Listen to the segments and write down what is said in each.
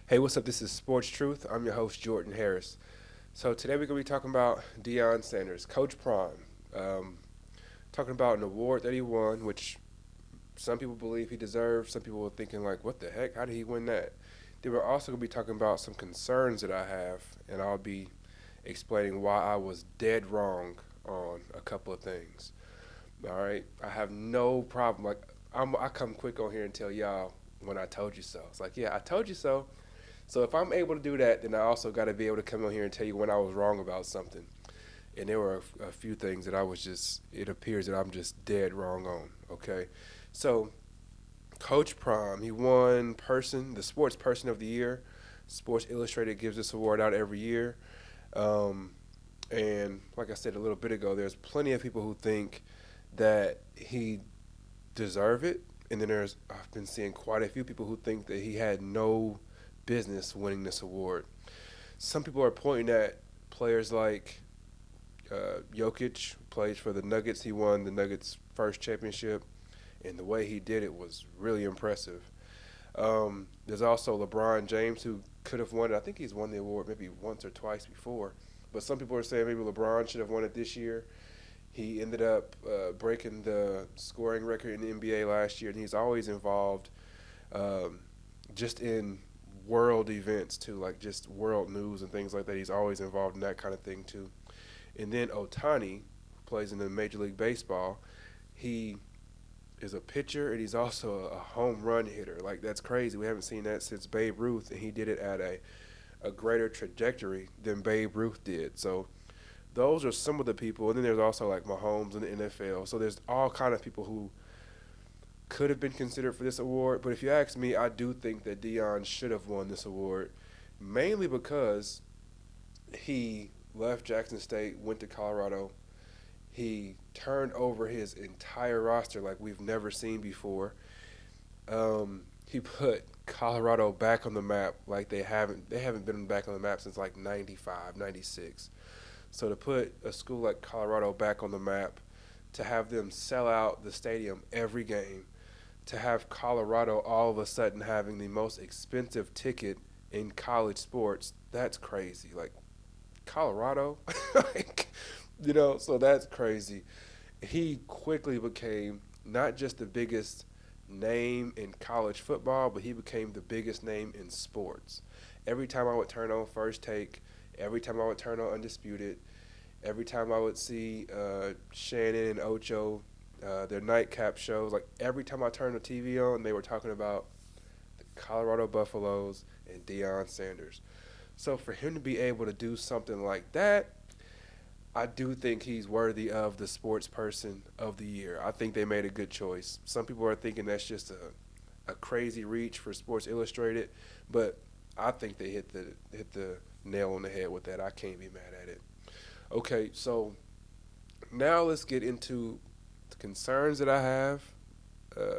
Hey, what's up? This is Sports Truth. I'm your host, Jordan Harris. So today we're going to be talking about Deion Sanders, Coach Prime. Um, Talking about an award that he won, which some people believe he deserved. Some people were thinking, like, what the heck? How did he win that? Then we're also going to be talking about some concerns that I have, and I'll be explaining why I was dead wrong on a couple of things. All right? I have no problem. I come quick on here and tell y'all when I told you so. It's like, yeah, I told you so. So if I'm able to do that, then I also got to be able to come on here and tell you when I was wrong about something. And there were a few things that I was just, it appears that I'm just dead wrong on. Okay. So Coach Prime, he won the Sports Person of the Year. Sports Illustrated gives this award out every year. Um, and like I said a little bit ago, there's plenty of people who think that he deserve it. And then I've been seeing quite a few people who think that he had no business winning this award. Some people are pointing at players like Jokic, who plays for the Nuggets. He won the Nuggets' first championship, and the way he did it was really impressive. There's also LeBron James, who could have won it. I think he's won the award maybe once or twice before. But some people are saying maybe LeBron should have won it this year. He ended up breaking the scoring record in the NBA last year, and he's always involved um, just in world events too, like just world news and things like that. He's always involved in that kind of thing too. And then Otani, who plays in the Major League Baseball, he is a pitcher and he's also a home run hitter. Like that's crazy. We haven't seen that since Babe Ruth, and he did it at a greater trajectory than Babe Ruth did. So those are some of the people. And then there's also like Mahomes in the NFL. So there's all kind of people who could have been considered for this award. But if you ask me, I do think that Deion should have won this award, mainly because he left Jackson State, went to Colorado. He turned over his entire roster like we've never seen before. He put Colorado back on the map like they haven't been back on the map since like 95, 96. So to put a school like Colorado back on the map, to have them sell out the stadium every game, to have Colorado all of a sudden having the most expensive ticket in college sports, that's crazy. Like Colorado, like so that's crazy. He quickly became not just the biggest name in college football, but he became the biggest name in sports. Every time I would turn on First Take, every time I would turn on Undisputed, every time I would see Shannon and Ocho, their nightcap shows, like every time I turned the TV on, they were talking about the Colorado Buffaloes and Deion Sanders. So for him to be able to do something like that, I do think he's worthy of the Sports Person of the Year. I think they made a good choice. Some people are thinking that's just a crazy reach for Sports Illustrated, but I think they hit the nail on the head with that. I can't be mad at it. Okay, so now let's get into the concerns that I have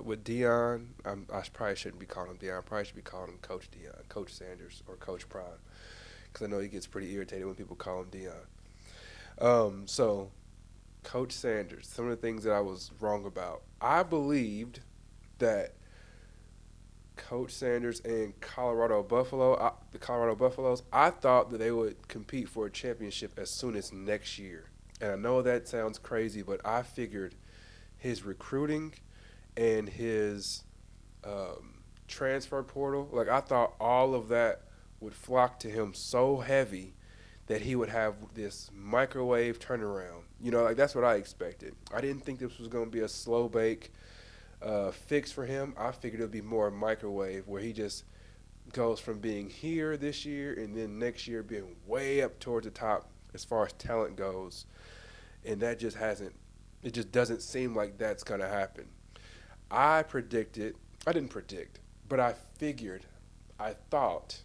with Dion. I probably shouldn't be calling him Dion. I probably should be calling him Coach Dion, Coach Sanders, or Coach Prime, because I know he gets pretty irritated when people call him Dion. So Coach Sanders, some of the things that I was wrong about. I believed that Coach Sanders and the Colorado Buffaloes, I thought that they would compete for a championship as soon as next year. And I know that sounds crazy, but I figured his recruiting and his transfer portal, like I thought all of that would flock to him so heavy that he would have this microwave turnaround. Like that's what I expected. I didn't think this was going to be a slow bake fix for him. I figured it would be more microwave, where he just goes from being here this year and then next year being way up towards the top as far as talent goes. And that just hasn't, it just doesn't seem like that's going to happen. I predicted, I didn't predict, but I figured, I thought,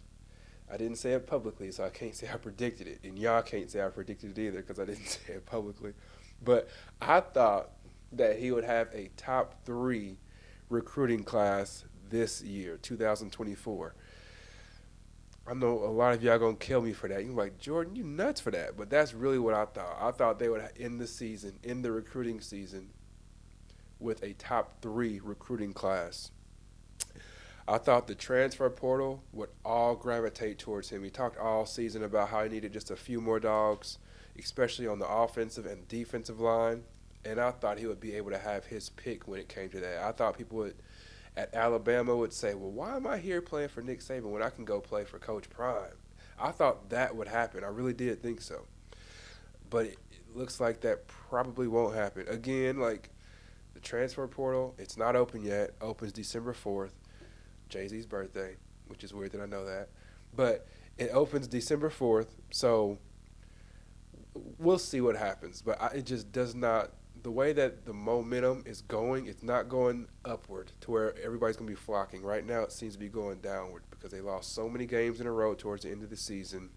I didn't say it publicly, so I can't say I predicted it. And y'all can't say I predicted it either because I didn't say it publicly. But I thought that he would have a top 3 recruiting class this year, 2024. I know a lot of y'all gonna kill me for that. You're like, Jordan, you nuts for that. But that's really what I thought. I thought they would end the season, in the recruiting season, with a top 3 recruiting class. I thought the transfer portal would all gravitate towards him. He talked all season about how he needed just a few more dogs, especially on the offensive and defensive line. And I thought he would be able to have his pick when it came to that. I thought people would at Alabama would say, "Well, why am I here playing for Nick Saban when I can go play for Coach Prime?" I thought that would happen. I really did think so. But it looks like that probably won't happen. Again, like the transfer portal, it's not open yet. Opens December 4th, Jay-Z's birthday, which is weird that I know that. But it opens December 4th, so we'll see what happens. But it just does not, the way that the momentum is going, it's not going upward to where everybody's going to be flocking. Right now, it seems to be going downward because they lost so many games in a row towards the end of the season.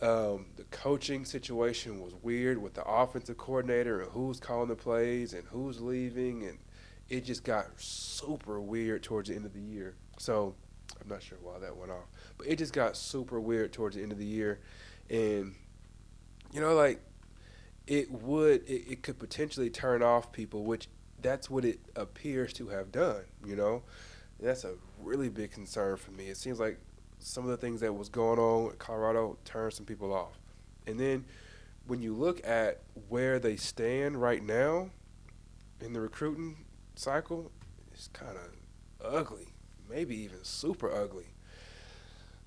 The coaching situation was weird with the offensive coordinator and who's calling the plays and who's leaving, and it just got super weird towards the end of the year. So I'm not sure why that went off, but it just got super weird towards the end of the year, and like it could potentially turn off people, which that's what it appears to have done. And that's a really big concern for me. It seems like some of the things that was going on at Colorado turned some people off. And then when you look at where they stand right now in the recruiting cycle, it's kind of ugly, maybe even super ugly.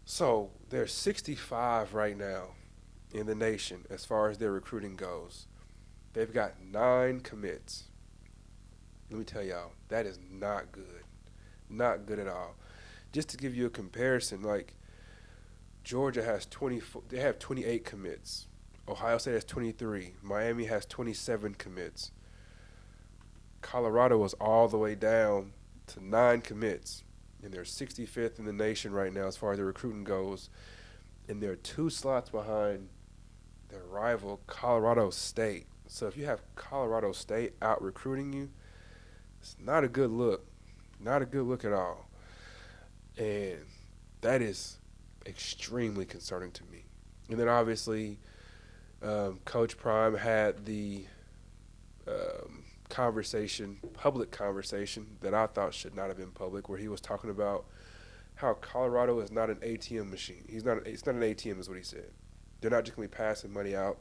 So they're 65 right now in the nation as far as their recruiting goes. They've got 9 commits. Let me tell y'all, that is not good. Not good at all. Just to give you a comparison, like Georgia has 24, they have 28 commits. Ohio State has 23. Miami has 27 commits. Colorado was all the way down to 9 commits, and they're 65th in the nation right now as far as their recruiting goes, and they're 2 slots behind their rival Colorado State. So if you have Colorado State out recruiting you, it's not a good look. Not a good look at all. And that is extremely concerning to me. And then obviously, Coach Prime had the public conversation that I thought should not have been public, where he was talking about how Colorado is not an ATM machine. It's not an ATM is what he said. They're not just going to be passing money out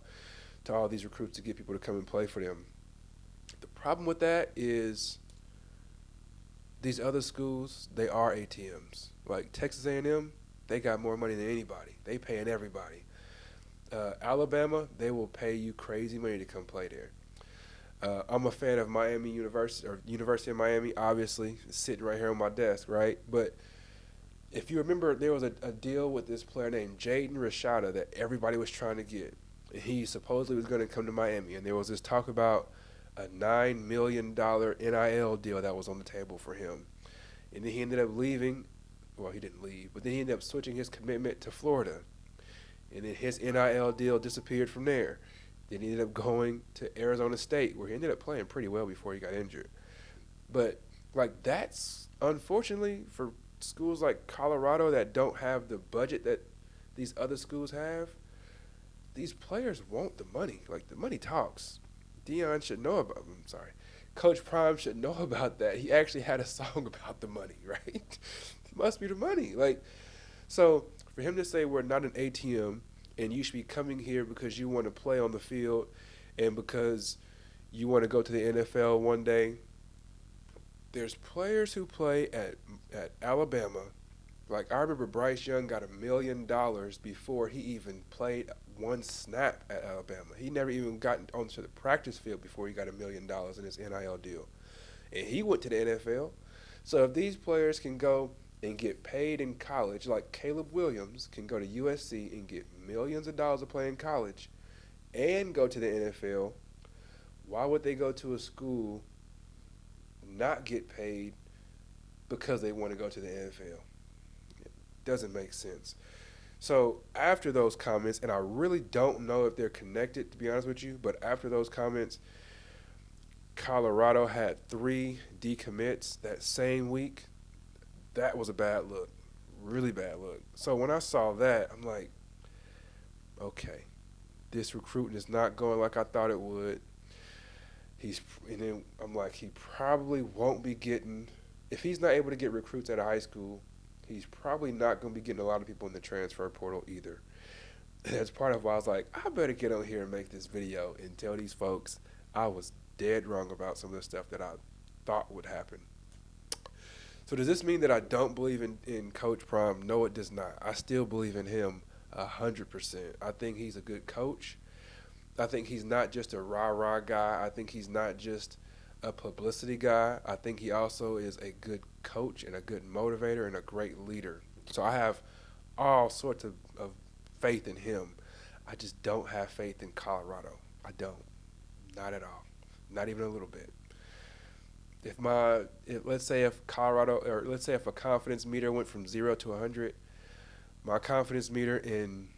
to all these recruits to get people to come and play for them. The problem with that is these other schools, they are ATMs. Like Texas A&M, they got more money than anybody. They paying everybody. Alabama, they will pay you crazy money to come play there. I'm a fan of Miami University, or University of Miami, obviously. It's sitting right here on my desk, right? But if you remember, there was a deal with this player named Jaden Rashada that everybody was trying to get. And he supposedly was going to come to Miami. And there was this talk about a $9 million NIL deal that was on the table for him. And then he ended up leaving. Well, he didn't leave, but then he ended up switching his commitment to Florida. And then his NIL deal disappeared from there. Then he ended up going to Arizona State, where he ended up playing pretty well before he got injured. But, like, that's unfortunately for schools like Colorado that don't have the budget that these other schools have, these players want the money. Like, the money talks. Deion should know about them. Sorry. Coach Prime should know about that. He actually had a song about the money, right? It must be the money. Like, so for him to say we're not an ATM and you should be coming here because you want to play on the field and because you want to go to the NFL one day, there's players who play at Alabama. Like, I remember Bryce Young got $1 million before he even played one snap at Alabama. He never even got onto the practice field before he got $1 million in his NIL deal. And he went to the NFL. So if these players can go and get paid in college, like Caleb Williams can go to USC and get millions of dollars to play in college and go to the NFL, why would they go to a school, not get paid because they want to go to the NFL? Doesn't make sense. So after those comments, and I really don't know if they're connected, to be honest with you, but after those comments, Colorado had 3 decommits that same week. That was a bad look, really bad look. So when I saw that, I'm like, okay, this recruiting is not going like I thought it would. And then I'm like, he probably won't be getting if he's not able to get recruits out of high school, he's probably not going to be getting a lot of people in the transfer portal either. And that's part of why I was like, I better get on here and make this video and tell these folks I was dead wrong about some of the stuff that I thought would happen. So does this mean that I don't believe in Coach Prime? No, it does not. I still believe in him 100%. I think he's a good coach. I think he's not just a rah-rah guy. I think he's not just a publicity guy. I think he also is a good coach and a good motivator and a great leader. So I have all sorts of faith in him. I just don't have faith in Colorado. I don't. Not at all. Not even a little bit. Let's say if a confidence meter went from 0 to 100, my confidence meter in,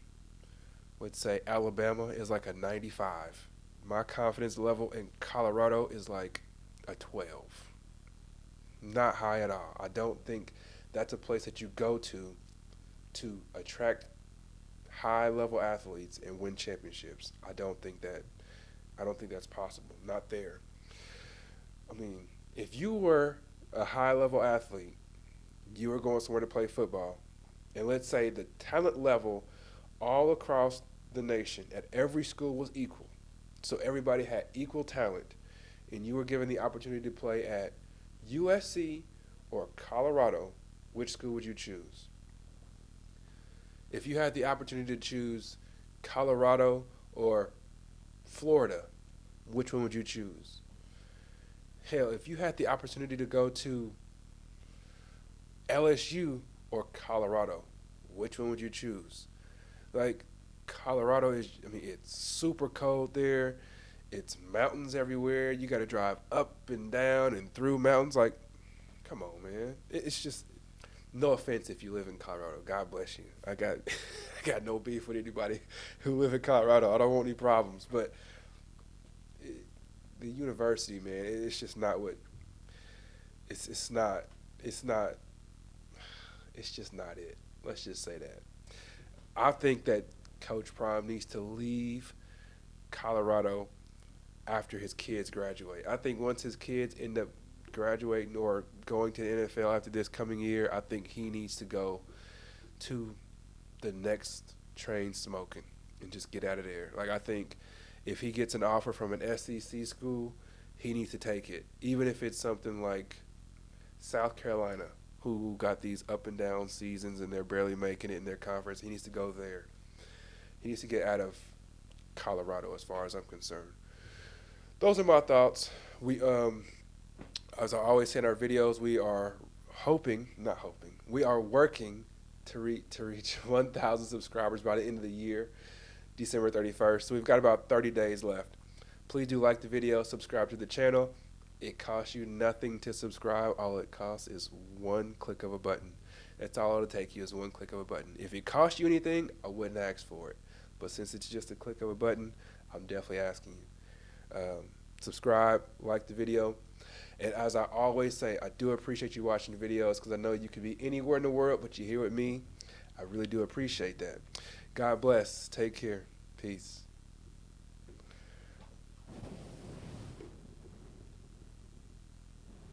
let's say, Alabama is like a 95. My confidence level in Colorado is like a 12. Not high at all. I don't think that's a place that you go to attract high level athletes and win championships. I don't think that's possible. Not there. I mean, if you were a high level athlete, you were going somewhere to play football, and let's say the talent level all across the nation at every school was equal. So everybody had equal talent, and you were given the opportunity to play at USC or Colorado, which school would you choose? If you had the opportunity to choose Colorado or Florida, which one would you choose? Hell, if you had the opportunity to go to LSU or Colorado, which one would you choose? Like, Colorado it's super cold there. It's mountains everywhere. You got to drive up and down and through mountains. Like, come on, man. It's just, no offense if you live in Colorado. God bless you. I got I got no beef with anybody who live in Colorado. I don't want any problems. But the university, man, it's just not what it's just not it. Let's just say that. I think that Coach Prime needs to leave Colorado after his kids graduate. I think once his kids end up graduating or going to the NFL after this coming year, I think he needs to go to the next train smoking and just get out of there. Like, I think if he gets an offer from an SEC school, he needs to take it, even if it's something like South Carolina, who got these up and down seasons and they're barely making it in their conference. He needs to go there. He needs to get out of Colorado as far as I'm concerned. Those are my thoughts. As I always say in our videos, we are we are working to reach 1,000 subscribers by the end of the year, December 31st. So we've got about 30 days left. Please do like the video, subscribe to the channel. It costs you nothing to subscribe. All it costs is one click of a button. That's all it'll take you is one click of a button. If it costs you anything, I wouldn't ask for it. But since it's just a click of a button, I'm definitely asking you. Subscribe, like the video. And as I always say, I do appreciate you watching the videos because I know you could be anywhere in the world, but you're here with me. I really do appreciate that. God bless. Take care. Peace.